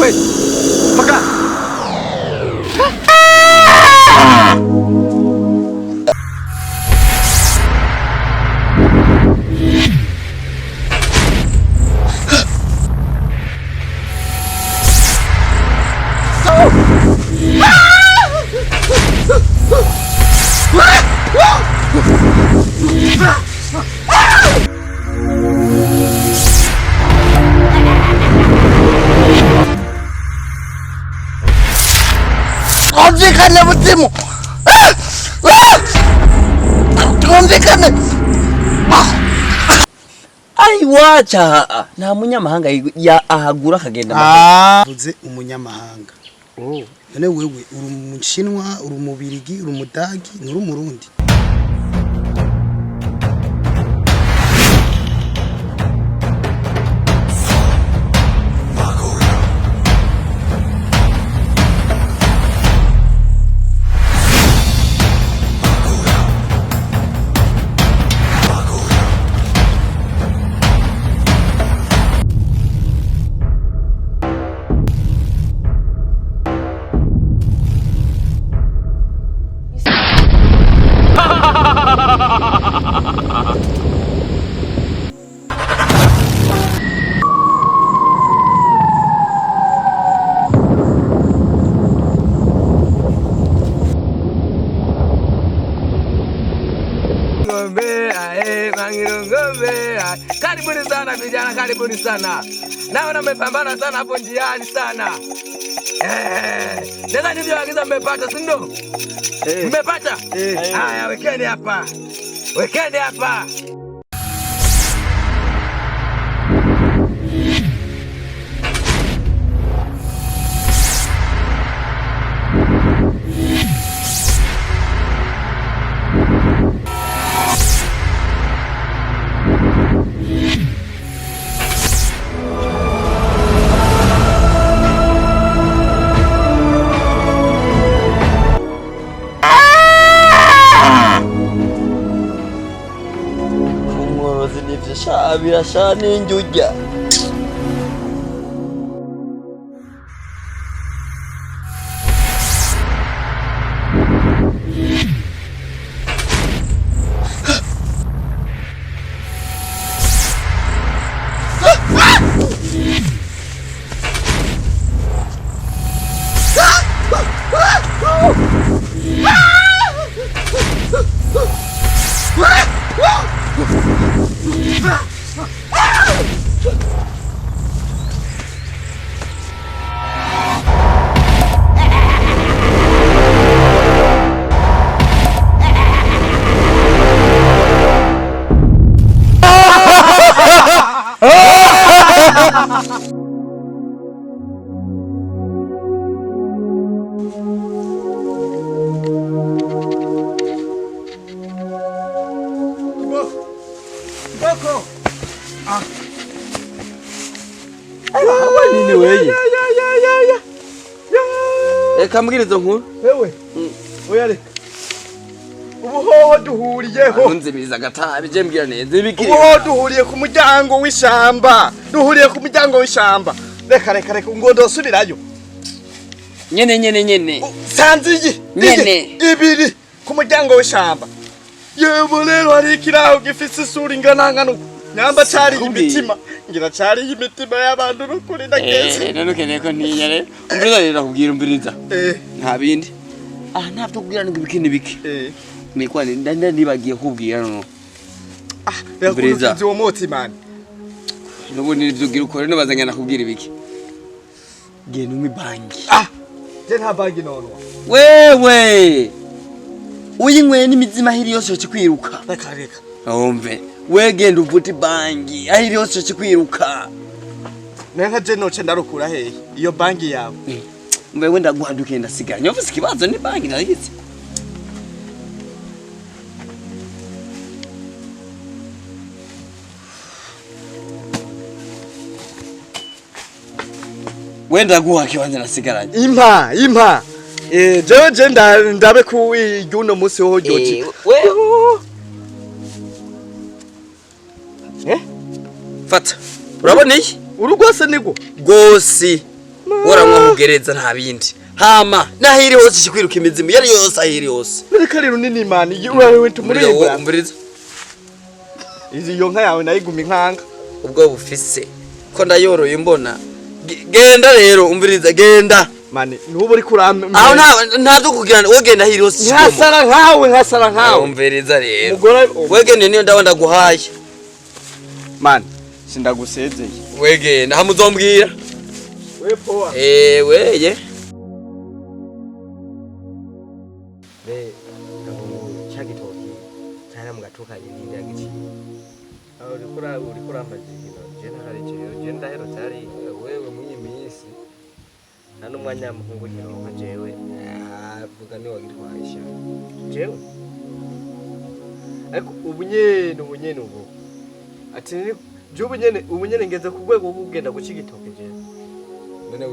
wewe. Paka. Tumvikane muzimu. Tumvikane. Ai wacha nta munyamahanga ya ahagura kagenda uze umunyamahanga. None wewe uri umushinwa, uri umubirigi, uri umudagi, uri umurundi. Karibuni sana vijana, karibuni sana. Naona mmepambana sana hapo njiani sana. Nenda nilivyoagiza mmepata, si ndio? Mmepata? Haya, wekeni hapa. Wekeni hapa. Biasa ninjuja. Boko. Nini wewe? Kamugirizo nkuru. Wewe. Oyale. Ubuhoho duhuriyeho. Nzimiza gatabi je mbwira neza ibikiri. Ubuhoho duhuriye ku muryango w'ishamba. Duhuriye ku muryango w'ishamba. Reka ngo ndosubirayo. Nyene. Sanziyi. Nyene. Ibiri ku muryango w'ishamba. Yewe rero hari ikiraho gifise isura ingana nyamba cari imitima. Ngira cari imitima y'abantu n'ukuri ndageze. None ukeneye ko ntinya rero. Umbiriza rero kubwira umbiriza. Nta bindi. Ntabwo kubwira ngo ibikini biki. Mikwa ndibagiye kubwira no. Umbiriza. Uwo moti man. Nubundi nivyo ukore no bazanya nakubwira ibiki. Genda umwe bangi. Je nta bangi none. Wewe. Uyinyweye n'imizima hiri yose cyo kwiruka. Reka. Omve. Wegenda uvuti bangi. Ahiri yose cyo kwiruka. Neka je noce ndarukura hehe iyo bangi yawe. Mbe wenda guhanduke ndasigara. Nyovuze ikibazo ni bangi narigize. Wenda guha kibanza nasigaranye. Impa. Je ndabe ku yuno musi ho joji. Fata. Urabona iki? Urugose niko. Gosi. Woramwa kugereza nta bindi. Hama nahiri hose shikwiruka imizimu yari yose ahiri hose. Reka rero nini imani urawe wetu muribura. Umbiriza. Izi yonka yawe nayiguma inkanga. Ubwo bufise ko ndayoroye mbona. Genda rero umbiriza genda. Mani nubu uri kurame. Aho nta kugirana wegenda ahiri hose. Nkasara nkawe. Umbiriza rero. Mugora wegende niyo ndabanda guhaye. Mani sindagusezeye. Wegenda hamuzombwira. We poa. Weye. Chagitoki cyane mugatuka yindi yagici aho uri kuramba jigino jena hari cyo genda hero cyari wewe munyi minsi nano mwanya mukungu kironka jewe vuga ni wagitwaisha jewe ariko ubunyene ubu ati ni ubunyene ngeze ku rwego kugenda gucigitoke jewe none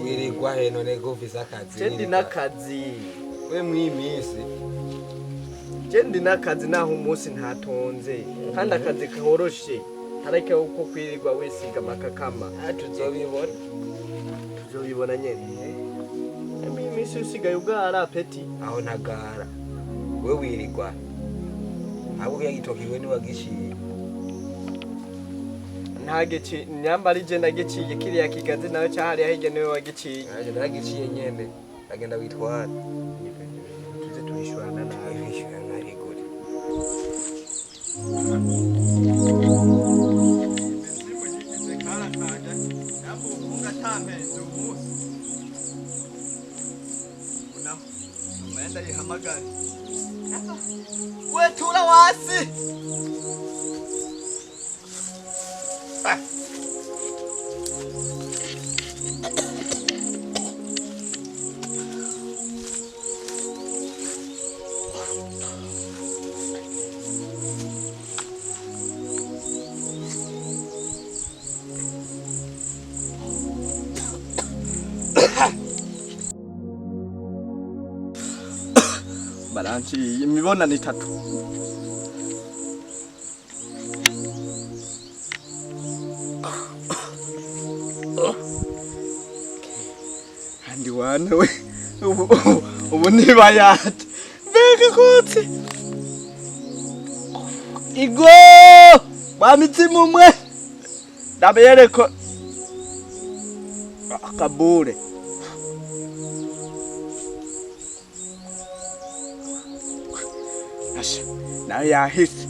wirirwa he none go visa akazi jendi nakazi we mwimisi jendi nakazi naho umunsi ntatonze kandi akazi kahoroshe hareke uko kwirirwa wisiga makakama tuzobibona nyene mwimisi usigaye ugara peti aho ntagara we wirirwa abo yagitokiwe ni wagishiye ntageci nyambari je nagiciye kiriya kigazi nayo cyahari yahigenewe wagiciye aje nagiciye nyene agenda witwara tuze turishwana nawe wishwana riguri we tura wasi. Balanci imibonano itatu. Andi wana we ubu nibayate bega kutse igo bamitsimu mwe dabeyereko akabure nawe yahise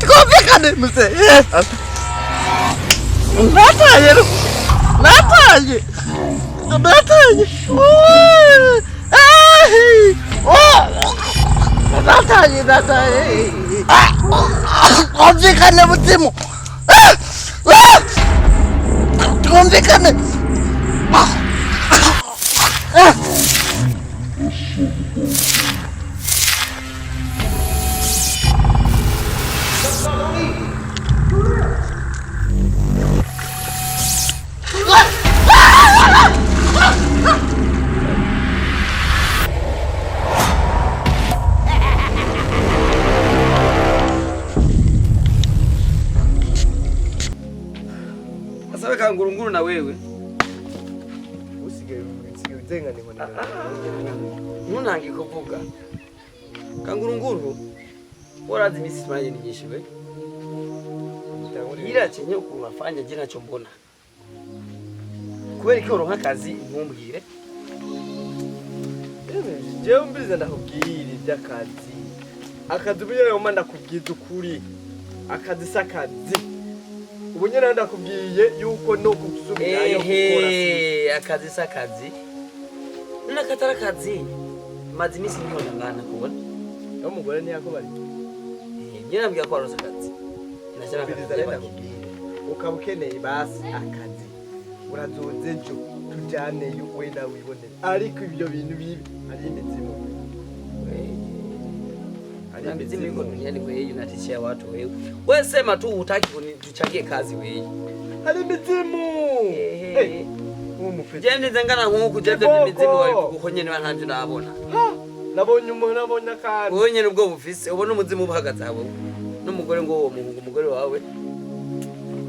twumvikane muse nataye twumvikane muzimu twumvikane Asabe kangurunguru na wewe. usigaye uzenga ni hone Nunange kuvuga. Kangurunguru warazi misi smile ni nyinshi we. Ira chenye ukunafanya je nacho mbona. Kweli ko ronka kazi nkumbwire. jewe mbiriza ndakubwira iby'akazi akazi ubunyene yo manda kubwiza ukuri akazi sakazi ubunyene ndakubwiye yuko no gusubirayo gukora akazi sakazi nakatara kazi mazi misi niho ngana kubona yo mugore ni yako bari je nambwiye ko arosa kazi nasema mbiriza ndakubwira ukabukeneye basi akazi urazoze jo tujane we na wibone ariko ibyo bintu bibi ari imizimu na mizimu iko duniani wewe unatishia watu wewe. Wewe sema tu hutaki tuchangie kazi wewe. Hari mizimu. nk'umupeti je ndizengana nkuko ujevye imizimu wawe kuko nyene bantanje nabona nabonye umuntu nabonye akandi wowe nyene ubwo bufise ubona umuzimu ubahagaze aho n'umugore ngo uwo muhungu umugore wawe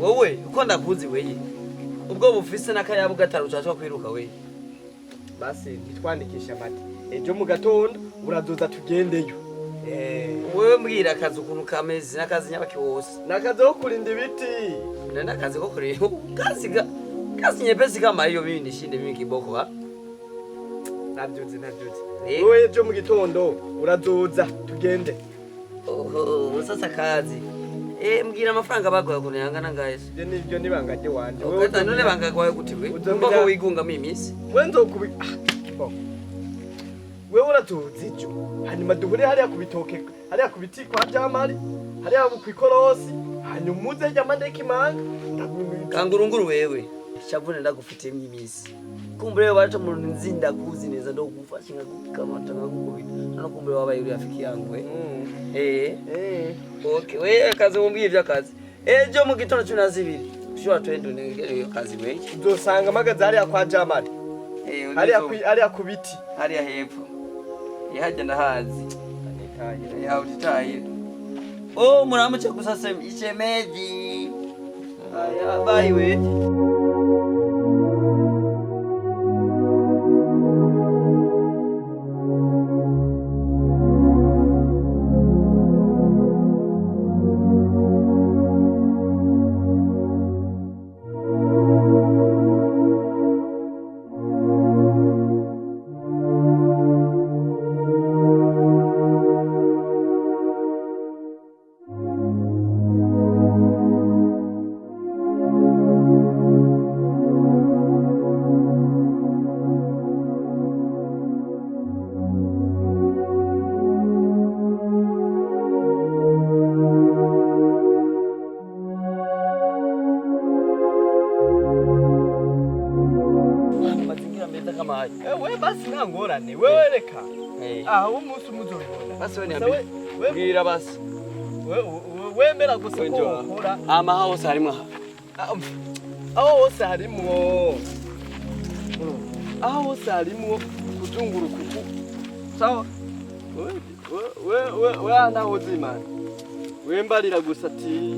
wowe uko ndakuzi weye ubwo bufise n'akayabu gataro cyacho kwiruka weye basi ntitwandikisha amata ejo mu gatondo urazoza tugendeyo wewe mbwira akazi ukuntu kameze n'akazi nyabaki wose nakazi ko kurinda ibiti n'akazi ko kureba kazi nyepesi kama hiyo mimi nishinde mimi kiboko ha nabyuze wowe ejo mu gitondo urazoza tugende sasa kazi mbwira amafaranga bagoye ukuntu yangana ngahe je nibyo nibangaje wanje wowe none bangagwaye gute we umva ko wigunga mu imisi wenzo kubi wewe uratuzi jo hanyuma duhure hariya kubitoke hariya kubiti kwa Jamali hariya ku ikorosi hanyuma muze jamandeki manga kangurunguru wewe shavune ndagufitiye mu imisi kumbure wacha mu nzinda kuzi neza ndo gufasha ngakamata ngakubita no kumbure wabaye uri afiki yangu we okay we kazi umbwiye bya kazi ejo mu gitondo 12 ushobora twende n'ingere yo kazi we uzosanga magazi hariya kwa Jamali hariya kubiti hariya hepfo yahajya ndahazi ya utitaye muramuche kusasa ichemeji aya bye we wewe basi ngangorane wewe reka umunsi umuzobibona basi we bwira basi wemera gusa ko ukora amahose harimo aho hose harimo kuzunguruka uku sawa we anaho uzimana wembarira gusa ati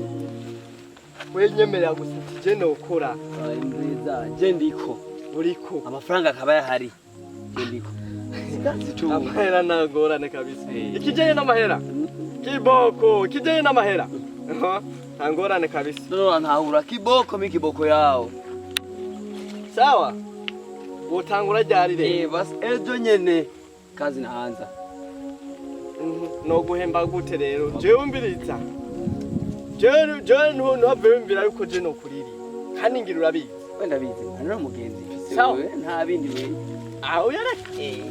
wenyemerera gusa ati je nokora nziza je ndiko uriko amafaranga akaba yahari je ndiko amahera nagorane kabisa ikijanye n'amahera kiboko kijanye n'amahera ntangorane kabisa no ntahura kiboko mikiboko yao sawa utangura ryari rero basi ejo nyene kazi naanza no guhemba gute rero jewe mbiriza jewe ntuhavembera yuko je no kuriri kandi ngira urabizi wenda bizi nano mugenzi sawa nta bindi we aho yareke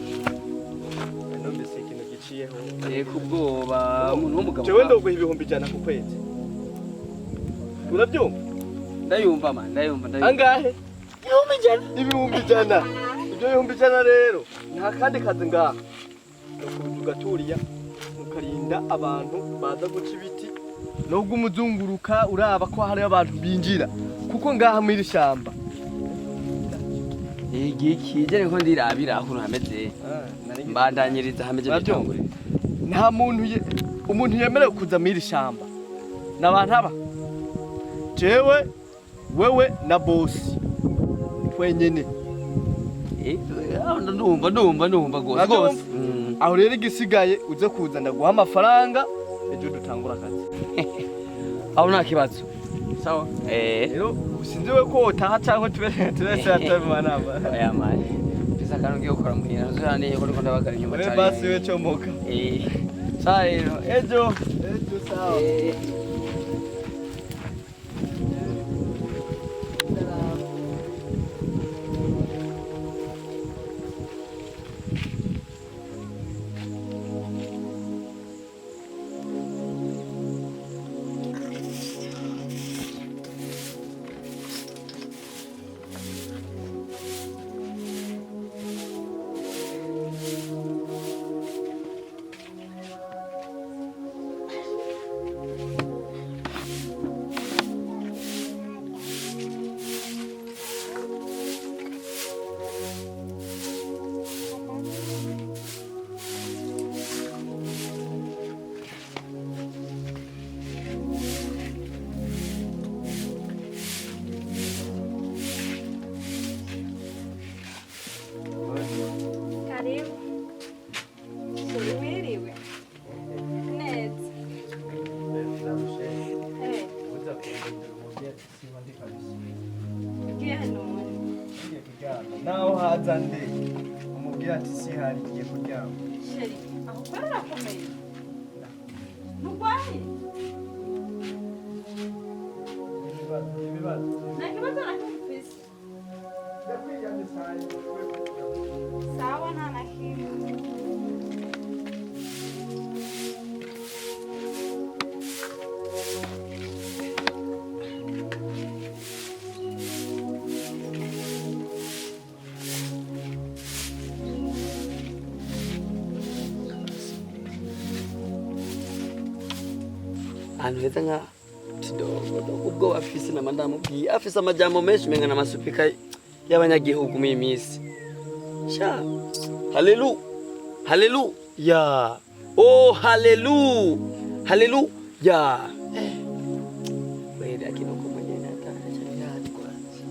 no mbese ikintu giciyeho kubwoba umuntu w'umugabo jewe ndoguha 100 ku kwezi urabyumva ndayumva man ndayumva angahe 100 ibyo 100 rero nta kandi kazi ngaha no gaturiya mukarinda abantu baza guca ibiti no gumuzunguruka uraba ko hari abantu binjira kuko ngaha muri shamba kije niko ndirabira aho hameze mbandanyiriza hameze bitangure nta umuntu yemerewe kuza muri shamba nabantu aba jewe wewe na boss twenyene ndumva gose aho rero igisigaye uze kuza ndaguha amafaranga ejo dutangura akazi aho nta kibazo sawa rero usinziwe ko utaha cyangwa turese atabana aya mani pesa kanu ngiye gukora muhira nzurane ko ndiko ndabagara inyuma cyane basi we comoka sawa rero ejo sawa naho haza nde umubwira ati si hari igiye kuryama. Sheri, aho barakomeye. Nugwaye? Ibibazo. Nta kibazo na kimwe. Ndakwiyamye cyane. Sawa nta na kimwe. Ahantu heza nka kidogo ubwo afise na madamu bwi afise amajambo menshi menga n'amasupika y'abanyagihugu mu minsi. Sha. Haleluya. Oh haleluya. Wewe akino kumenya nataka cyane kwanza.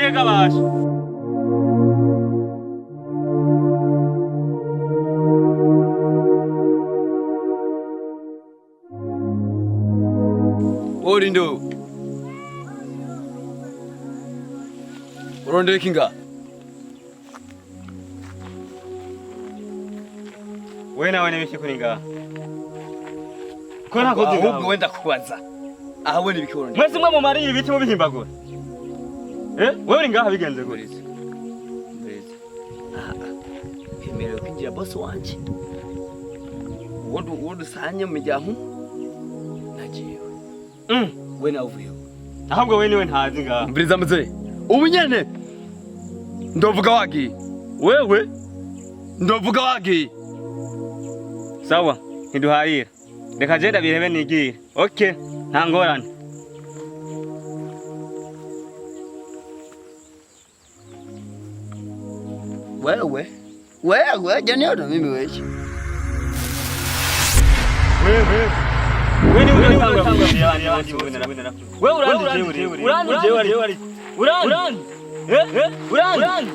Kabasha. Orindo. Urondera kinga. Wewe nawe nimeshe kuninga. Kona kuzinga. Ahubwo wenda kubaza. Aha we nibikoro. Mwese mwe mumari ibiti mu bihimbagura. Wewe uri ngaha bigenze gute? Mbese. Emerewe kwinjira boss wanje. Wodu sanye mu miryango. Nagiye. We na uvuye. Ahubwo wewe niwe ntazi ngaha. Mbiriza muzee. Ubu nyene. Ndovuga wagi. Wewe ndovuga wagi. Sawa, ntiduharira. Reka je ndabirebe nigire. Okay, nta ngorane. Wewe jani yote mimi wewe. Wewe ni unatanga kuambia watu wewe urandije wari. Urandije wari. Urandije. Urandije.